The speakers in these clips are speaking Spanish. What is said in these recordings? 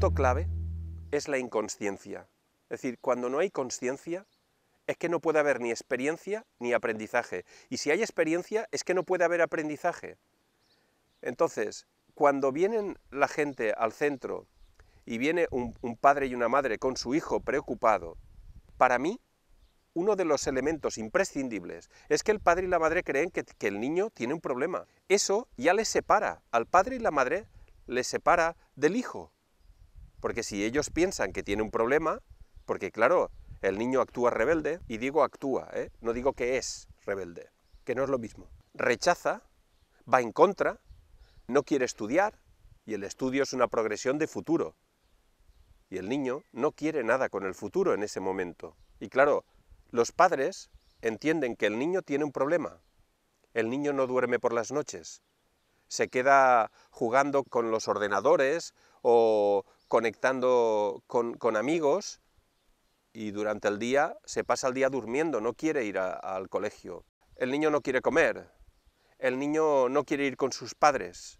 punto clave es la inconsciencia. Es decir, cuando no hay consciencia, es que no puede haber ni experiencia ni aprendizaje. Y si hay experiencia, es que no puede haber aprendizaje. Entonces, cuando vienen la gente al centro y viene un padre y una madre con su hijo preocupado, para mí, uno de los elementos imprescindibles es que el padre y la madre creen que el niño tiene un problema. Eso ya les separa, al padre y la madre les separa del hijo. Porque si ellos piensan que tiene un problema, porque claro, el niño actúa rebelde, y digo actúa, no digo que es rebelde, que no es lo mismo. Rechaza, va en contra, no quiere estudiar, y el estudio es una progresión de futuro. Y el niño no quiere nada con el futuro en ese momento. Y claro, los padres entienden que el niño tiene un problema. El niño no duerme por las noches. Se queda jugando con los ordenadores o conectando con amigos y durante el día se pasa el día durmiendo, no quiere ir al colegio. El niño no quiere comer. El niño no quiere ir con sus padres.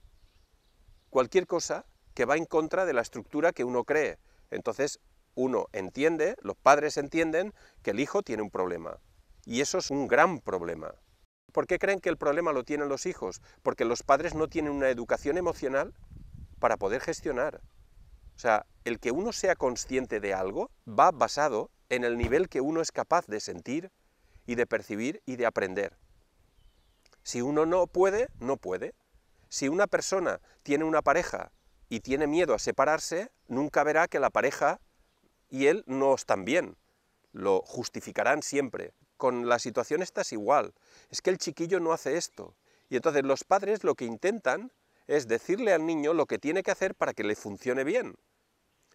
Cualquier cosa que va en contra de la estructura que uno cree. Entonces, uno entiende, los padres entienden que el hijo tiene un problema. Y eso es un gran problema. ¿Por qué creen que el problema lo tienen los hijos? Porque los padres no tienen una educación emocional para poder gestionar. O sea, el que uno sea consciente de algo va basado en el nivel que uno es capaz de sentir y de percibir y de aprender. Si uno no puede, no puede. Si una persona tiene una pareja y tiene miedo a separarse, nunca verá que la pareja y él no están bien. Lo justificarán siempre. Con la situación esta es igual. Es que el chiquillo no hace esto. Y entonces los padres lo que intentan es decirle al niño lo que tiene que hacer para que le funcione bien.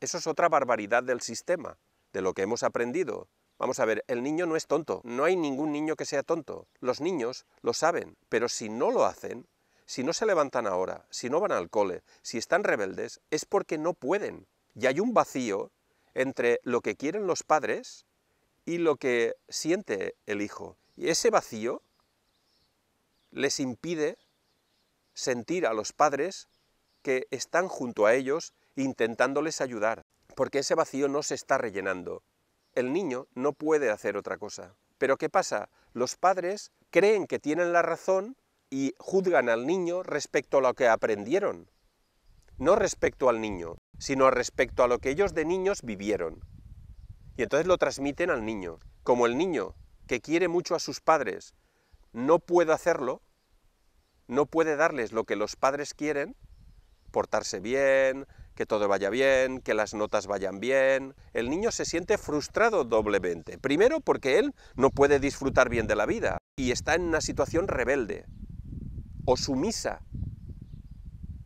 Eso es otra barbaridad del sistema, de lo que hemos aprendido. Vamos a ver, el niño no es tonto. No hay ningún niño que sea tonto. Los niños lo saben, pero si no lo hacen, si no se levantan ahora, si no van al cole, si están rebeldes, es porque no pueden. Y hay un vacío entre lo que quieren los padres y lo que siente el hijo. Y ese vacío les impide sentir a los padres que están junto a ellos intentándoles ayudar, porque ese vacío no se está rellenando. El niño no puede hacer otra cosa. Pero ¿qué pasa? Los padres creen que tienen la razón y juzgan al niño respecto a lo que aprendieron. No respecto al niño, sino respecto a lo que ellos de niños vivieron. Y entonces lo transmiten al niño. Como el niño, que quiere mucho a sus padres, no puede hacerlo, no puede darles lo que los padres quieren, portarse bien, que todo vaya bien, que las notas vayan bien. El niño se siente frustrado doblemente. Primero porque él no puede disfrutar bien de la vida y está en una situación rebelde o sumisa,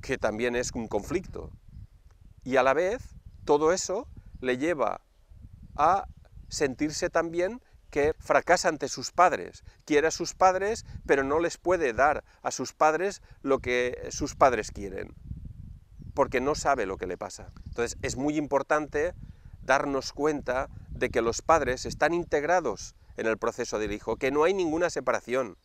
que también es un conflicto. Y a la vez, todo eso le lleva a sentirse también que fracasa ante sus padres. Quiere a sus padres, pero no les puede dar a sus padres lo que sus padres quieren, porque no sabe lo que le pasa. Entonces es muy importante darnos cuenta de que los padres están integrados en el proceso del hijo, que no hay ninguna separación,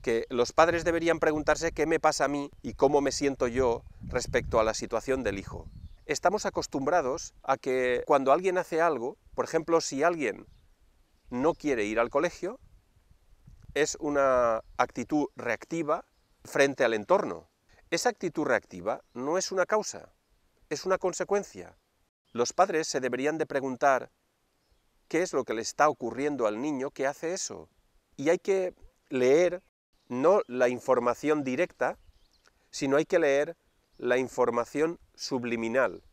que los padres deberían preguntarse qué me pasa a mí y cómo me siento yo respecto a la situación del hijo. Estamos acostumbrados a que cuando alguien hace algo, por ejemplo, si alguien no quiere ir al colegio, es una actitud reactiva frente al entorno. Esa actitud reactiva no es una causa, es una consecuencia. Los padres se deberían de preguntar qué es lo que le está ocurriendo al niño que hace eso. Y hay que leer no la información directa, sino hay que leer la información subliminal.